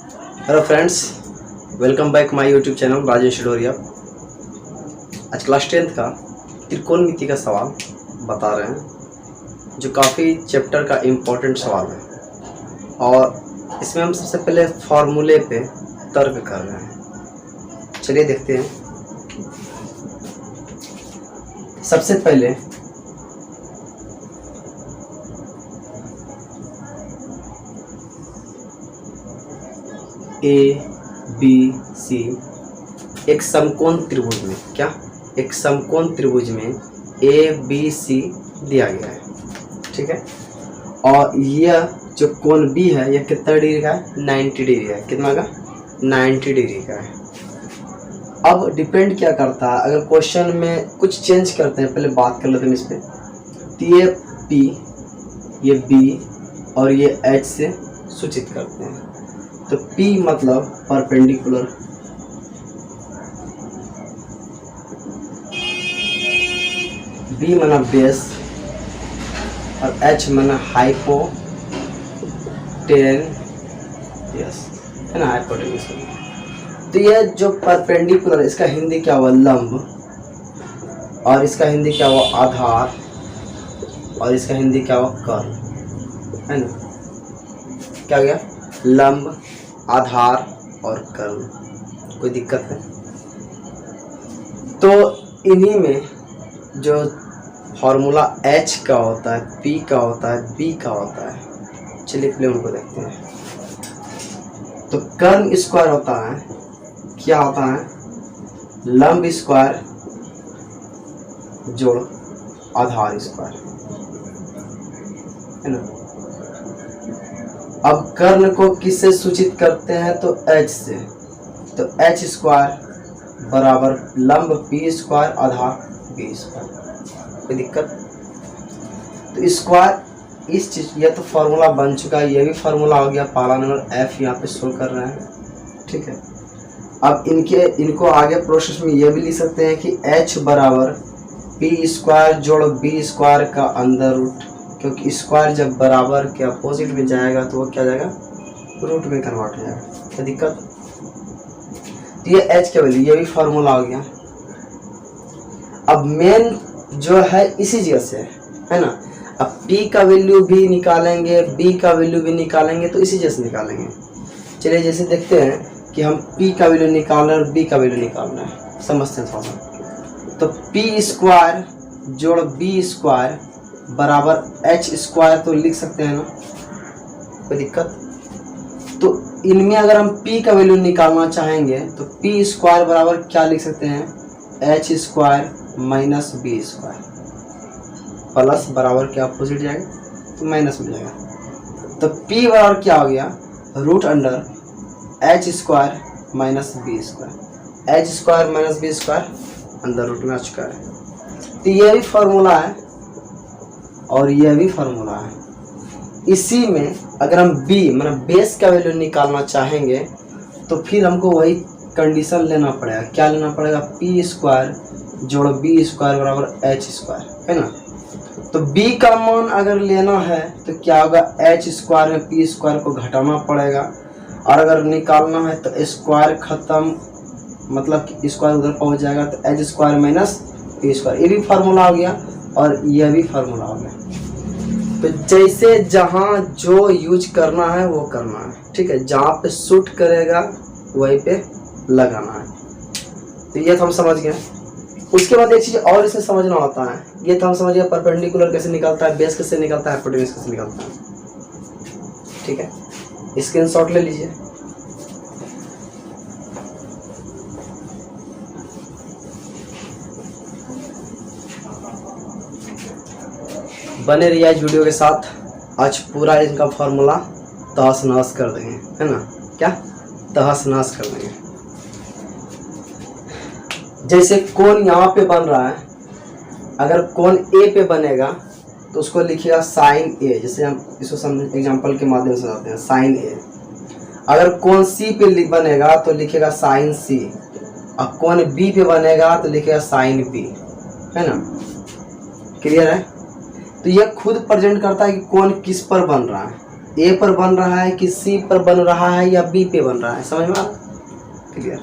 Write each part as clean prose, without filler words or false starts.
Hello friends, welcome back my YouTube channel Rajesh डोरिया। आज class 10th का त्रिकोणमिति का सवाल बता रहे हैं, जो काफ़ी चैप्टर का इम्पोर्टेंट सवाल है और इसमें हम सबसे पहले फार्मूले पे तर्क कर रहे हैं। चलिए देखते हैं। सबसे पहले ए बी सी एक समकोण त्रिभुज में एक समकोण त्रिभुज में ए बी सी दिया गया है, ठीक है। और यह जो कोण बी है यह कितना डिग्री का है? 90 डिग्री है। कितना का? 90 डिग्री का है। अब डिपेंड क्या करता है, अगर क्वेश्चन में कुछ चेंज करते हैं, पहले बात कर लेते हैं इस पर। तो ये पी, ये बी और ये एच से सूचित करते हैं। तो P मतलब परपेंडिकुलर, B माना बेस और H माना हाइपोटेन, यस है ना, हाइपोटेनस। तो ये जो परपेंडिकुलर, इसका हिंदी क्या हुआ? लंब। और इसका हिंदी क्या हुआ? आधार। और इसका हिंदी क्या हुआ? कर्ण, है ना। क्या गया? लंब, आधार और कर्ण। कोई दिक्कत है? तो इन्हीं में जो फॉर्मूला H का होता है, P का होता है, B का होता है। चलिए पहले उनको देखते हैं। तो कर्ण स्क्वायर होता है, क्या होता है? लंब स्क्वायर जोड़ आधार स्क्वायर, है ना। अब कर्ण को किससे सूचित करते हैं? तो H से। तो H स्क्वायर बराबर लंब P स्क्वायर आधार B स्क्वायर। कोई दिक्कत? तो स्क्वायर इस चीज, यह तो फार्मूला बन चुका है, यह भी फार्मूला हो गया। पहला नंबर F यहाँ पे शो कर रहे हैं, ठीक है। अब इनको आगे प्रोसेस में यह भी लिख सकते हैं कि H बराबर P स्क्वायर जोड़ B स्क्वायर का अंदर रूट, क्योंकि स्क्वायर जब बराबर के अपोजिट में जाएगा तो वो क्या जाएगा? रूट में कन्वर्ट हो जाएगा। क्या दिक्कत? तो ये H का वैल्यू, ये भी फार्मूला हो गया। अब मेन जो है इसी जगह से है ना। अब P का वैल्यू भी निकालेंगे, B का वैल्यू भी निकालेंगे, तो इसी जगह से निकालेंगे। चलिए जैसे देखते हैं कि हम P का वैल्यू निकालना है और B का वैल्यू निकालना है, समझते हैं थोड़ा सा। तो P स्क्वायर जोड़ B स्क्वायर बराबर H स्क्वायर तो लिख सकते हैं ना, कोई दिक्कत? तो इनमें अगर हम P का वैल्यू निकालना चाहेंगे तो P स्क्वायर बराबर क्या लिख सकते हैं? H square minus B square, plus बराबर के अपोजिट जाएगा तो माइनस में जाएगा। तो P बराबर क्या हो गया? Root under H square minus B square. H square minus B square अंदर रूट में आ चुका है। तो ये भी फार्मूला है और यह भी फार्मूला है। इसी में अगर हम B मतलब बेस का वैल्यू निकालना चाहेंगे तो फिर हमको वही कंडीशन लेना पड़ेगा। क्या लेना पड़ेगा? P स्क्वायर जोड़ B स्क्वायर बराबर H स्क्वायर, है ना। तो B का मान अगर लेना है तो क्या होगा? H स्क्वायर में P स्क्वायर को घटाना पड़ेगा, और अगर निकालना है तो स्क्वायर खत्म, मतलब कि स्क्वायर उधर पहुंच जाएगा, तो H square minus P square. ये भी फार्मूला हो गया और यह भी फार्मूला हो गया। तो जैसे जहाँ जो यूज करना है वो करना है, ठीक है। जहाँ पे सूट करेगा वहीं पे लगाना है। तो ये तो हम समझ गए। उसके बाद एक चीज और इसे समझना होता है। ये तो हम समझ गए परपेंडिकुलर कैसे निकलता है, बेस कैसे निकलता है, हाइपोटेनस कैसे निकलता है, ठीक है। स्क्रीनशॉट ले लीजिए। बने रहिए आज वीडियो के साथ। आज पूरा इनका फार्मूला तहस नहस कर देंगे, है ना। क्या? तहस नहस कर देंगे। जैसे कोण यहाँ पे बन रहा है, अगर कोण ए पे बनेगा तो उसको लिखिएगा साइन ए। जैसे हम इसको एग्जांपल के माध्यम से बताते हैं, साइन ए। अगर कोण सी पे बनेगा तो लिखिएगा साइन सी, और कोण बी पे बनेगा तो लिखिएगा साइन बी, है ना। क्लियर है? तो यह खुद प्रेजेंट करता है कि कौन किस पर बन रहा है। ए पर बन रहा है कि सी पर बन रहा है या बी पे बन रहा है, समझ में आ रहा? क्लियर।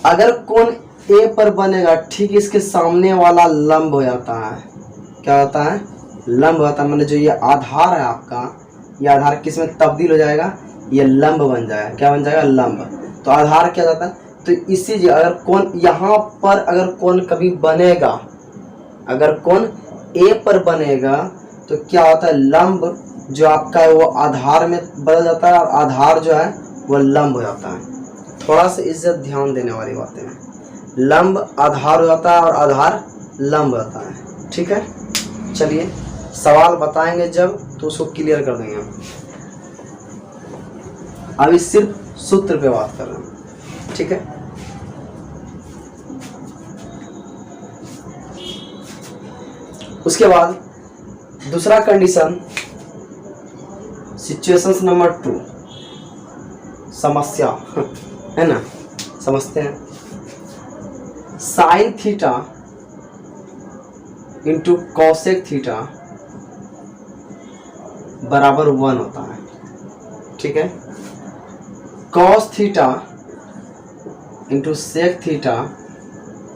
अगर कोण ए पर बनेगा, ठीक इसके सामने वाला लंब हो जाता है, क्या होता है? लंब होता है। मतलब जो ये आधार है आपका, ये आधार किस में तब्दील हो जाएगा? ये लंब बन जाएगा। क्या बन जाएगा? लंब। तो आधार क्या जाता है? तो इसी जगह अगर कोण यहाँ पर अगर कोण कभी बनेगा, अगर कोण ए पर बनेगा तो क्या होता है? लंब जो आपका है वो आधार में बदल जाता है और आधार जो है वो लंब हो जाता है। थोड़ा सा इज्जत ध्यान देने वाली बातें हैं। लंब आधार हो जाता है और आधार लंब होता है। ठीक है, चलिए सवाल बताएंगे जब तो उसको क्लियर कर देंगे हम। अभी सिर्फ सूत्र पे बात कर रहे हैं। ठीक है, उसके बाद दूसरा कंडीशन, सिचुएशंस नंबर 2, समस्या है ना, समझते हैं। Sine theta into cosec theta बराबर 1 होता है। ठीक है, cos theta into sec theta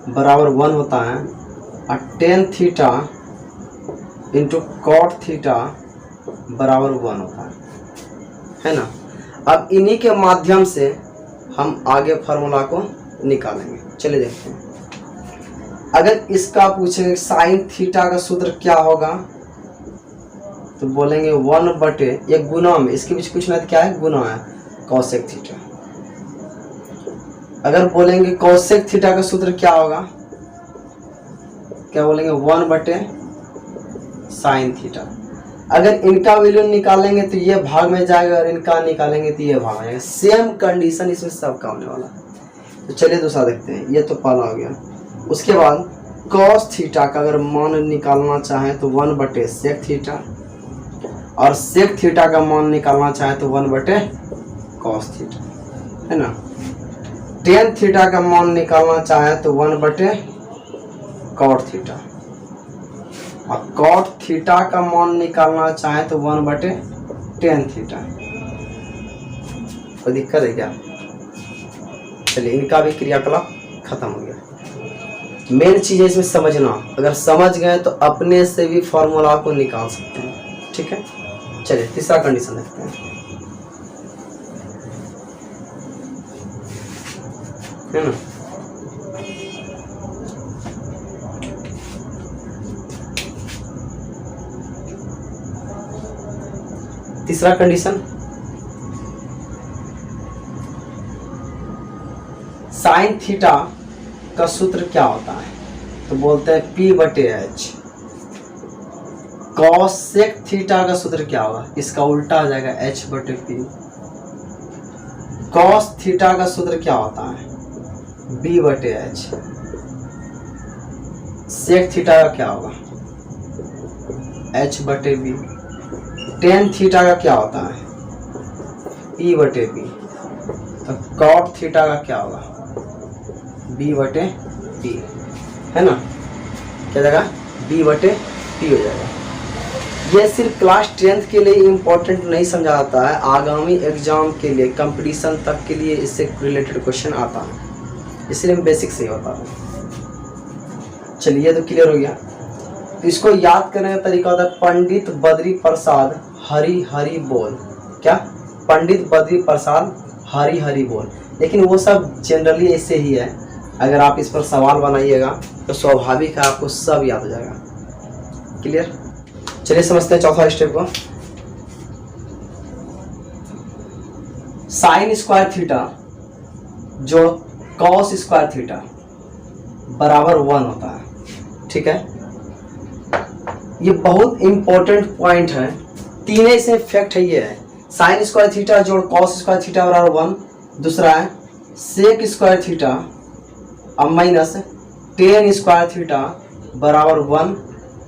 बराबर 1 होता है और tan theta into cot theta बराबर 1 होता है ना। अब इन्हीं के माध्यम से हम आगे फार्मूला को निकालेंगे। चलिए देखते हैं। अगर इसका पूछेंगे साइन थीटा का सूत्र क्या होगा, तो बोलेंगे 1 बटे, ये गुना में, इसके बीच कुछ नहीं, क्या है? गुना है, कॉसेक थीटा। अगर बोलेंगे कॉसेक थीटा का सूत्र क्या होगा, क्या बोलेंगे? 1 बटे साइन थीटा। अगर इनका वैल्यू निकालेंगे तो ये भाग में जाएगा और इनका निकालेंगे तो ये भाग में जाएगा। सेम कंडीशन इसमें सबका होने वाला। तो चलिए दूसरा देखते हैं। ये तो पहला हो गया। उसके बाद कॉस थीटा का अगर मान निकालना चाहें तो 1 बटे सेक थीटा, और सेक थीटा का मान निकालना चाहें तो 1 बटे कॉस थीटा, है ना। टेन थीटा का मान निकालना चाहें तो 1 बटे कॉट थीटा, और कॉट थीटा का मान निकालना चाहे तो 1 बटे टेन थीटा। कोई दिक्कत है क्या? चलिए इनका भी क्रियाकलाप खत्म हो गया। मेन चीज है इसमें समझना। अगर समझ गए तो अपने से भी फॉर्मूला को निकाल सकते हैं। ठीक है, चलिए तीसरा कंडीशन देखते हैं, है ना। तीसरा कंडीशन, साइन थीटा का सूत्र क्या होता है, तो बोलते हैं P बटे H। कॉसेक थीटा का सूत्र क्या होगा, इसका उल्टा आ जाएगा H बटे P। कॉस थीटा का सूत्र क्या होता है, B बटे H। सेक थीटा का क्या होगा, H बटे B। टेन थीटा का क्या होता है, E बटे B। तो कॉट थीटा का क्या होगा, B बटे P, है ना। क्या जाएगा, B बटे P हो जाएगा। ये सिर्फ क्लास 10th के लिए इम्पोर्टेंट नहीं समझा जाता है, आगामी एग्जाम के लिए, कंपटीशन तक के लिए इससे रिलेटेड क्वेश्चन आता है, इसलिए मैं बेसिक से ही बता रहा हूँ। चलिए तो क्लियर हो गया। तो इसको याद करने का तरीका होता है पंडित बद्री प्रसाद हरी हरी बोल। क्या, पंडित बद्री प्रसाद हरी हरी बोल। लेकिन वो सब जनरली ऐसे ही है, अगर आप इस पर सवाल बनाइएगा तो स्वाभाविक है आपको सब याद हो जाएगा। क्लियर। चलिए समझते हैं चौथा स्टेप को। साइन स्क्वायर थीटा जो कॉस स्क्वायर थीटा बराबर 1 होता है। ठीक है, ये बहुत इंपॉर्टेंट पॉइंट है। तीनों से फैक्ट है। ये है साइन स्क्वायर थीटा जोड़ कॉस स्क्वायर थीटा बराबर 1, दूसरा है सेक स्क्वायर थीटा अब माइनस टेन स्क्वायर थीटा बराबर 1,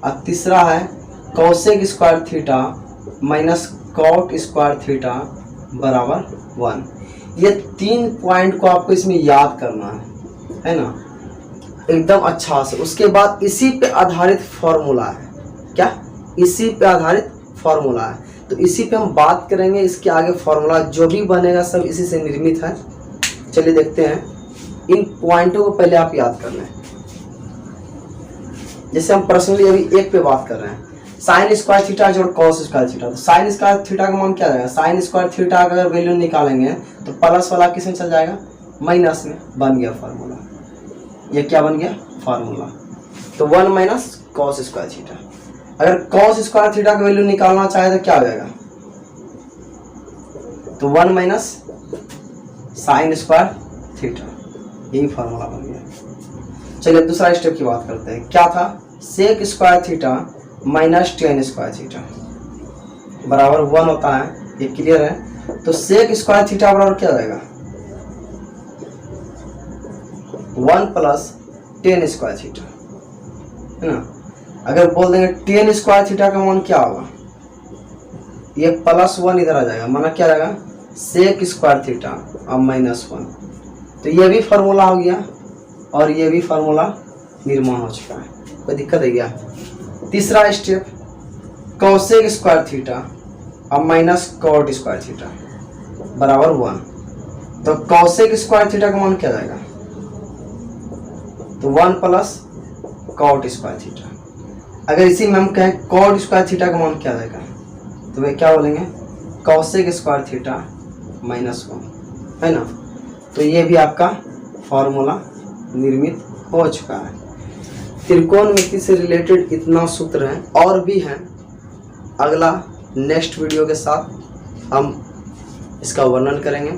और तीसरा है cosec square theta minus cot square theta बराबर 1। ये 3 पॉइंट को आपको इसमें याद करना है ना, एकदम अच्छा से। उसके बाद इसी पे आधारित फॉर्मूला है। क्या, इसी पे आधारित फॉर्मूला है। तो इसी पे हम बात करेंगे। इसके आगे फॉर्मूला जो भी बनेगा सब इसी से निर्मित है। चलिए देखते हैं। इन पॉइंटों को पहले आप याद कर लें। जैसे हम पर्सनली अभी एक पे बात कर रहे हैं, साइन स्क्वायर थीटा जोड़ कॉस स्क्वायर थीटा। तो साइन स्क्वायर थीटा का मान क्या रहेगा? साइन स्क्वायर थीटा का अगर वैल्यू निकालेंगे तो प्लस वाला किस में चल जाएगा? माइनस में। बन गया फार्मूला। ये क्या बन गया? फार्मूला। तो 1 माइनस कॉस स्क्वायर थीटा। अगर कॉस स्क्वायर थीटा का वैल्यू निकालना चाहे तो क्या हो जाएगा? तो 1 माइनस साइन स्क्वायर थीटा। यही फार्मूला बन गया। चलिए दूसरा स्टेप की बात करते हैं। क्या था? Sec square theta minus tan square theta बराबर 1 होता है। ये क्लियर है? तो सेक स्क्वायर थीटा बराबर क्या रहेगा? 1 प्लस टेन स्क्वायर थीटा, है ना। अगर बोल देंगे टेन स्क्वायर थीटा का मान क्या होगा? ये प्लस 1 इधर आ जाएगा, माना क्या रहेगा? सेक स्क्वायर थीटा और माइनस 1। तो ये भी फार्मूला हो गया और ये भी फार्मूला निर्माण हो चुका है। कोई दिक्कत है क्या? तीसरा स्टेप, कॉसेक स्क्वायर थीटा और माइनस कॉट स्क्वायर थीटा बराबर 1। तो कॉसेक स्क्वायर थीटा का मान क्या जाएगा? तो 1 प्लस कॉट स्क्वायर थीटा। अगर इसी में हम कहें कॉट स्क्वायर थीटा का मान क्या जाएगा, तो वे क्या बोलेंगे? कॉसेक स्क्वायर थीटा माइनस 1, है ना। तो ये भी आपका फॉर्मूला निर्मित हो चुका है। त्रिकोणमिति से रिलेटेड इतना सूत्र है, और भी हैं। अगला नेक्स्ट वीडियो के साथ हम इसका वर्णन करेंगे।